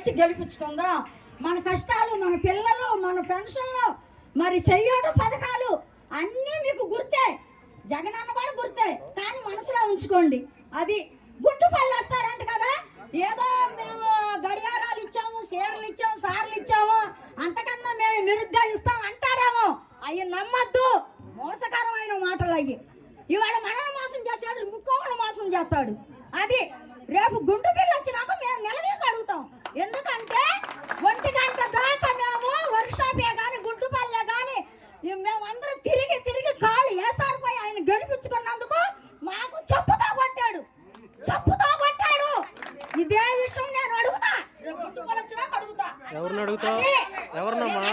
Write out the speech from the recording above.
ఓటేసి గెలిపించుకుందాం. మన కష్టాలు, మన పిల్లలు, మన పెన్షన్లు, మరి చెయ్యడు పథకాలు అన్నీ మీకు గుర్తే, జగనన్న కూడా గుర్తే. కానీ మనసులో ఉంచుకోండి. అది గుంటుపల్లి వస్తాడంట కదా, ఏదో మేము గడియారాలు ఇచ్చాము, చీరలు ఇచ్చాము, సార్లు ఇచ్చాము, అంతకన్నా మేము మెరుగ్గా ఇస్తాం అంటాడేమో. అవి నమ్మద్దు, మోసకరమైన మాటలు అయ్యి. ఇవాళ మనల్ని మోసం చేస్తాడు, ముక్కోళ్ళు మోసం చేస్తాడు. అది రేపు గుంటు పిల్లి వచ్చినాక మేము నిలదీసి అడుగుతాం. ఎందుకంటే 1 గంట దాకా మేము వర్క్షాపే కానీ గుంటుపల్లె కానీ మేమందరం తిరిగి తిరిగి కాళ్ళు ఏసారిపోయి ఆయన గెలిపించుకున్నందుకు మాకు చెప్పుతో కొట్టాడు, చెప్పుతో కొట్టాడు. ఇదే విషయం నేను అడుగుతా, రేపు గుంటుపల్లి వచ్చినాక అడుగుతా. ఎవరిని అడుగుతావు? ఎవరినమ్మా?